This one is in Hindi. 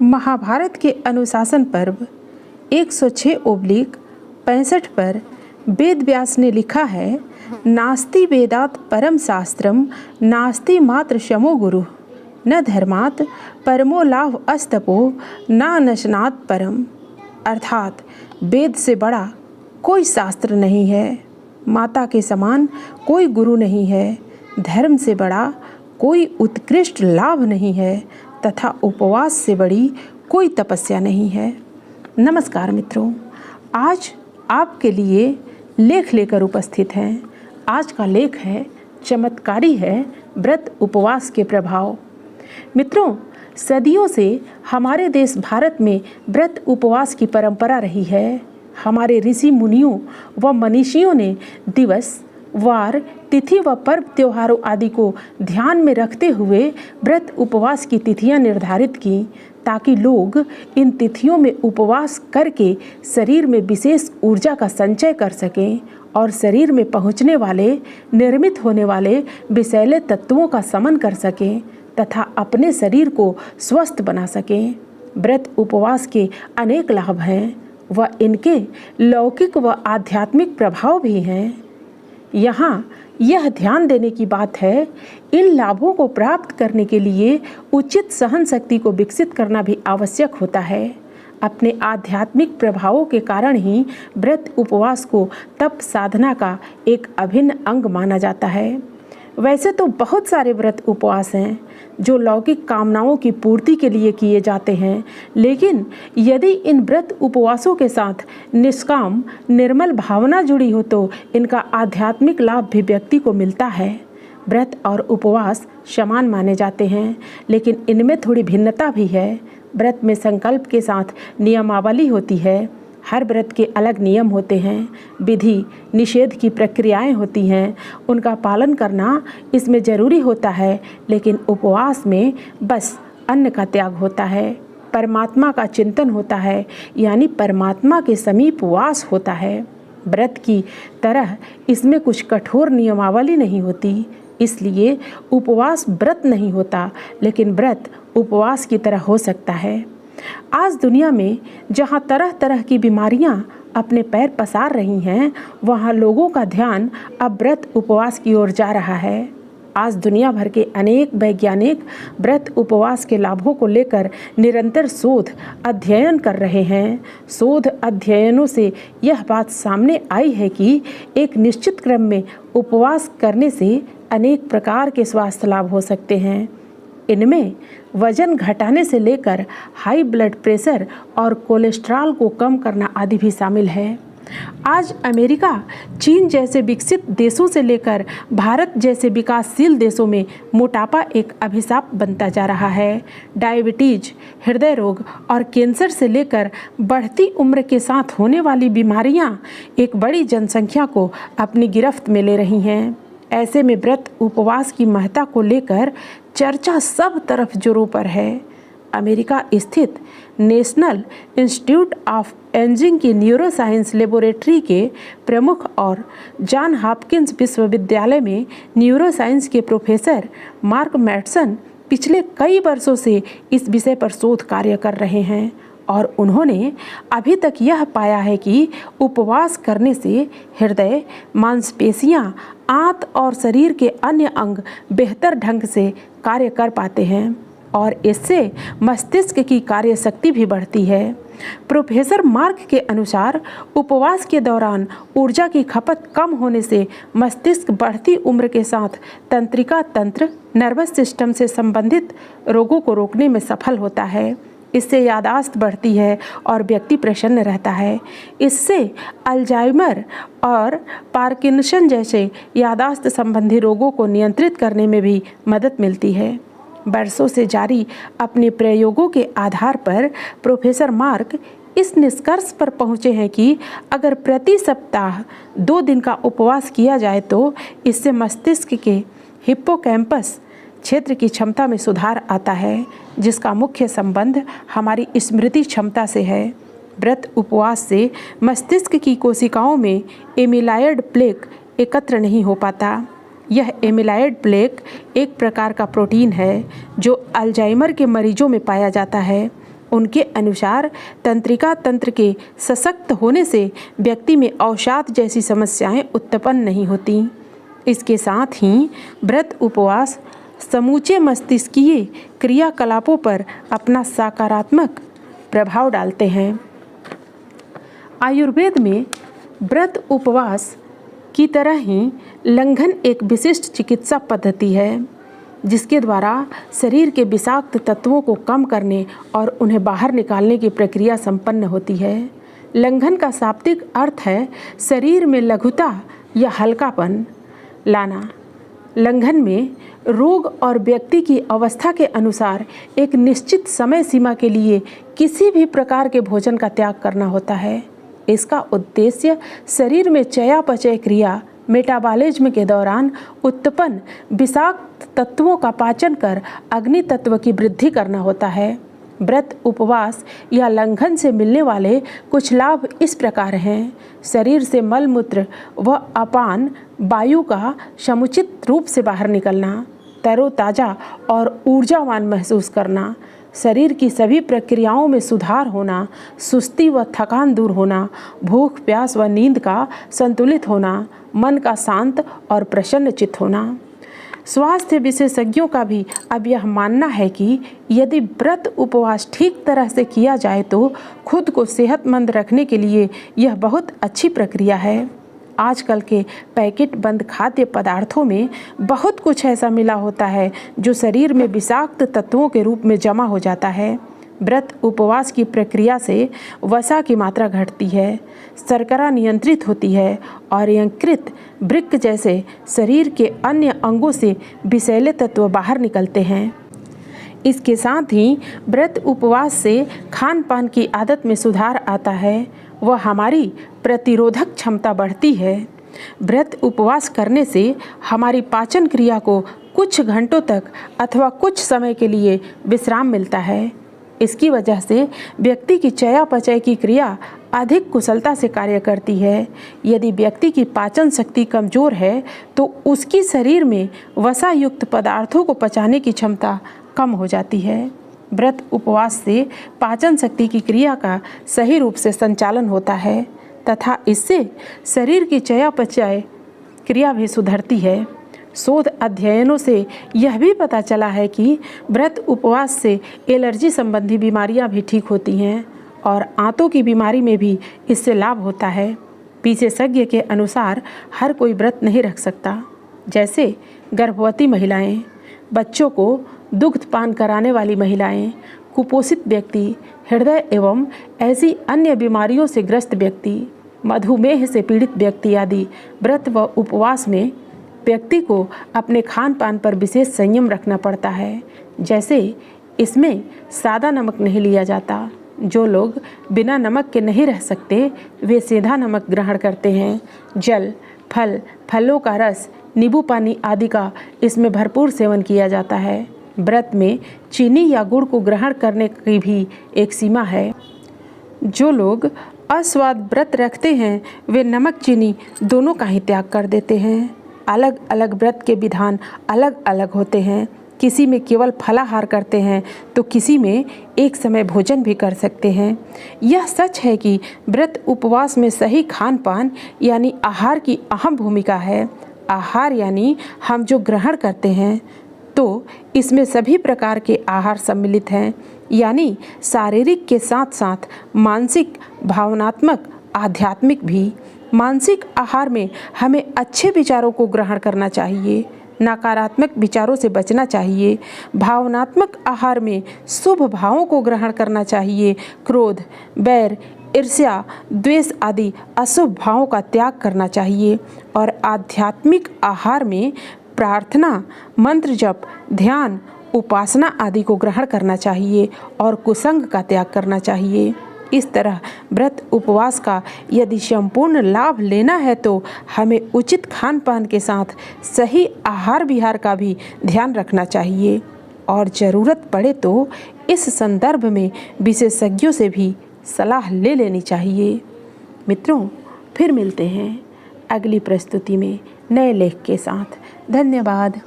महाभारत के अनुशासन पर्व 106/65 पर वेद व्यास ने लिखा है, नास्ति वेदात परम शास्त्रम नास्ति मात्र शमो गुरु न धर्मात् परमो लाभ अस्तपो न नशनात् परम। अर्थात वेद से बड़ा कोई शास्त्र नहीं है, माता के समान कोई गुरु नहीं है, धर्म से बड़ा कोई उत्कृष्ट लाभ नहीं है तथा उपवास से बड़ी कोई तपस्या नहीं है। नमस्कार मित्रों, आज आपके लिए लेख लेकर उपस्थित हैं। आज का लेख है चमत्कारी है व्रत उपवास के प्रभाव। मित्रों, सदियों से हमारे देश भारत में व्रत उपवास की परंपरा रही है। हमारे ऋषि मुनियों व मनीषियों ने दिवस, वार, तिथि व पर्व त्योहारों आदि को ध्यान में रखते हुए व्रत उपवास की तिथियां निर्धारित की, ताकि लोग इन तिथियों में उपवास करके शरीर में विशेष ऊर्जा का संचय कर सकें और शरीर में पहुंचने वाले, निर्मित होने वाले विषैले तत्वों का शमन कर सकें तथा अपने शरीर को स्वस्थ बना सकें। व्रत उपवास के अनेक लाभ हैं व इनके लौकिक व आध्यात्मिक प्रभाव भी हैं। यहाँ यह ध्यान देने की बात है, इन लाभों को प्राप्त करने के लिए उचित सहन शक्ति को विकसित करना भी आवश्यक होता है। अपने आध्यात्मिक प्रभावों के कारण ही व्रत उपवास को तप साधना का एक अभिन्न अंग माना जाता है। वैसे तो बहुत सारे व्रत उपवास हैं जो लौकिक कामनाओं की पूर्ति के लिए किए जाते हैं, लेकिन यदि इन व्रत उपवासों के साथ निष्काम निर्मल भावना जुड़ी हो तो इनका आध्यात्मिक लाभ भी व्यक्ति को मिलता है। व्रत और उपवास समान माने जाते हैं, लेकिन इनमें थोड़ी भिन्नता भी है। व्रत में संकल्प के साथ नियमावली होती है। हर व्रत के अलग नियम होते हैं, विधि निषेध की प्रक्रियाएं होती हैं, उनका पालन करना इसमें जरूरी होता है। लेकिन उपवास में बस अन्न का त्याग होता है, परमात्मा का चिंतन होता है, यानी परमात्मा के समीप वास होता है। व्रत की तरह इसमें कुछ कठोर नियमावली नहीं होती, इसलिए उपवास व्रत नहीं होता, लेकिन व्रत उपवास की तरह हो सकता है। आज दुनिया में जहाँ तरह तरह की बीमारियाँ अपने पैर पसार रही हैं, वहाँ लोगों का ध्यान अब व्रत उपवास की ओर जा रहा है। आज दुनिया भर के अनेक वैज्ञानिक व्रत उपवास के लाभों को लेकर निरंतर शोध अध्ययन कर रहे हैं। शोध अध्ययनों से यह बात सामने आई है कि एक निश्चित क्रम में उपवास करने से अनेक प्रकार के स्वास्थ्य लाभ हो सकते हैं। इनमें वजन घटाने से लेकर हाई ब्लड प्रेशर और कोलेस्ट्रॉल को कम करना आदि भी शामिल है। आज अमेरिका, चीन जैसे विकसित देशों से लेकर भारत जैसे विकासशील देशों में मोटापा एक अभिशाप बनता जा रहा है। डायबिटीज, हृदय रोग और कैंसर से लेकर बढ़ती उम्र के साथ होने वाली बीमारियां एक बड़ी जनसंख्या को अपनी गिरफ्त में ले रही हैं। ऐसे में व्रत उपवास की महत्ता को लेकर चर्चा सब तरफ जोरों पर है। अमेरिका स्थित नेशनल इंस्टीट्यूट ऑफ एजिंग की न्यूरोसाइंस लेबोरेटरी के प्रमुख और जॉन हॉपकिंस विश्वविद्यालय में न्यूरोसाइंस के प्रोफेसर मार्क मैटसन पिछले कई वर्षों से इस विषय पर शोध कार्य कर रहे हैं और उन्होंने अभी तक यह पाया है कि उपवास करने से हृदय, मांसपेशियां, आंत और शरीर के अन्य अंग बेहतर ढंग से कार्य कर पाते हैं और इससे मस्तिष्क की कार्यशक्ति भी बढ़ती है। प्रोफेसर मार्क के अनुसार उपवास के दौरान ऊर्जा की खपत कम होने से मस्तिष्क बढ़ती उम्र के साथ तंत्रिका तंत्र, नर्वस सिस्टम से संबंधित रोगों को रोकने में सफल होता है। इससे याददाश्त बढ़ती है और व्यक्ति प्रसन्न रहता है। इससे अल्जाइमर और पार्किंसन जैसे याददाश्त संबंधी रोगों को नियंत्रित करने में भी मदद मिलती है। वर्षों से जारी अपने प्रयोगों के आधार पर प्रोफेसर मार्क इस निष्कर्ष पर पहुँचे हैं कि अगर प्रति सप्ताह 2 दिन का उपवास किया जाए तो इससे मस्तिष्क के हिप्पोकैम्पस क्षेत्र की क्षमता में सुधार आता है, जिसका मुख्य संबंध हमारी स्मृति क्षमता से है। व्रत उपवास से मस्तिष्क की कोशिकाओं में एमिलाइड प्लेक एकत्र नहीं हो पाता। यह एमिलाइड प्लेक एक प्रकार का प्रोटीन है जो अल्जाइमर के मरीजों में पाया जाता है। उनके अनुसार तंत्रिका तंत्र के सशक्त होने से व्यक्ति में अवसाद जैसी समस्याएं उत्पन्न नहीं होती। इसके साथ ही व्रत उपवास समूचे मस्तिष्कीय क्रियाकलापों पर अपना सकारात्मक प्रभाव डालते हैं। आयुर्वेद में व्रत उपवास की तरह ही लंघन एक विशिष्ट चिकित्सा पद्धति है जिसके द्वारा शरीर के विषाक्त तत्वों को कम करने और उन्हें बाहर निकालने की प्रक्रिया संपन्न होती है। लंघन का शाब्दिक अर्थ है शरीर में लघुता या हल्कापन लाना। लंघन में रोग और व्यक्ति की अवस्था के अनुसार एक निश्चित समय सीमा के लिए किसी भी प्रकार के भोजन का त्याग करना होता है। इसका उद्देश्य शरीर में चयापचय क्रिया मेटाबॉलिज्म के दौरान उत्पन्न विषाक्त तत्वों का पाचन कर अग्नि तत्व की वृद्धि करना होता है। व्रत उपवास या लंघन से मिलने वाले कुछ लाभ इस प्रकार हैं। शरीर से मलमूत्र व अपान वायु का समुचित रूप से बाहर निकलना, तरोताज़ा और ऊर्जावान महसूस करना, शरीर की सभी प्रक्रियाओं में सुधार होना, सुस्ती व थकान दूर होना, भूख प्यास व नींद का संतुलित होना, मन का शांत और प्रसन्न चित्त होना। स्वास्थ्य विशेषज्ञों का भी अब यह मानना है कि यदि व्रत उपवास ठीक तरह से किया जाए तो खुद को सेहतमंद रखने के लिए यह बहुत अच्छी प्रक्रिया है। आजकल के पैकेट बंद खाद्य पदार्थों में बहुत कुछ ऐसा मिला होता है जो शरीर में विषाक्त तत्वों के रूप में जमा हो जाता है। व्रत उपवास की प्रक्रिया से वसा की मात्रा घटती है, शर्करा नियंत्रित होती है और यकृत वृक्क जैसे शरीर के अन्य अंगों से विषैले तत्व बाहर निकलते हैं। इसके साथ ही व्रत उपवास से खान पान की आदत में सुधार आता है, वह हमारी प्रतिरोधक क्षमता बढ़ती है। व्रत उपवास करने से हमारी पाचन क्रिया को कुछ घंटों तक अथवा कुछ समय के लिए विश्राम मिलता है। इसकी वजह से व्यक्ति की चयापचय की क्रिया अधिक कुशलता से कार्य करती है। यदि व्यक्ति की पाचन शक्ति कमज़ोर है तो उसकी शरीर में वसा युक्त पदार्थों को पचाने की क्षमता कम हो जाती है। व्रत उपवास से पाचन शक्ति की क्रिया का सही रूप से संचालन होता है तथा इससे शरीर की चयापचय क्रिया भी सुधरती है। शोध अध्ययनों से यह भी पता चला है कि व्रत उपवास से एलर्जी संबंधी बीमारियां भी ठीक होती हैं और आंतों की बीमारी में भी इससे लाभ होता है। विशेषज्ञ के अनुसार हर कोई व्रत नहीं रख सकता, जैसे गर्भवती महिलाएं, बच्चों को दुग्ध पान कराने वाली महिलाएं, कुपोषित व्यक्ति, हृदय एवं ऐसी अन्य बीमारियों से ग्रस्त व्यक्ति, मधुमेह से पीड़ित व्यक्ति आदि। व्रत व उपवास में व्यक्ति को अपने खान पान पर विशेष संयम रखना पड़ता है, जैसे इसमें सादा नमक नहीं लिया जाता। जो लोग बिना नमक के नहीं रह सकते वे सीधा नमक ग्रहण करते हैं। जल, फल, फलों का रस, नींबू पानी आदि का इसमें भरपूर सेवन किया जाता है। व्रत में चीनी या गुड़ को ग्रहण करने की भी एक सीमा है। जो लोग अस्वाद व्रत रखते हैं वे नमक चीनी दोनों का ही त्याग कर देते हैं। अलग अलग व्रत के विधान अलग अलग होते हैं। किसी में केवल फलाहार करते हैं तो किसी में एक समय भोजन भी कर सकते हैं। यह सच है कि व्रत उपवास में सही खान पान यानी आहार की अहम भूमिका है। आहार यानी हम जो ग्रहण करते हैं, तो इसमें सभी प्रकार के आहार सम्मिलित हैं, यानी शारीरिक के साथ साथ मानसिक, भावनात्मक, आध्यात्मिक भी। मानसिक आहार में हमें अच्छे विचारों को ग्रहण करना चाहिए, नकारात्मक विचारों से बचना चाहिए। भावनात्मक आहार में शुभ भावों को ग्रहण करना चाहिए। क्रोध, बैर, ईर्ष्या, द्वेष आदि अशुभ भावों का त्याग करना चाहिए। और आध्यात्मिक आहार में प्रार्थना, मंत्र जप, ध्यान, उपासना आदि को ग्रहण करना चाहिए और कुसंग का त्याग करना चाहिए। इस तरह व्रत उपवास का यदि संपूर्ण लाभ लेना है तो हमें उचित खान पान के साथ सही आहार विहार का भी ध्यान रखना चाहिए और ज़रूरत पड़े तो इस संदर्भ में विशेषज्ञों से भी सलाह ले लेनी चाहिए। मित्रों, फिर मिलते हैं अगली प्रस्तुति में नए लेख के साथ। धन्यवाद।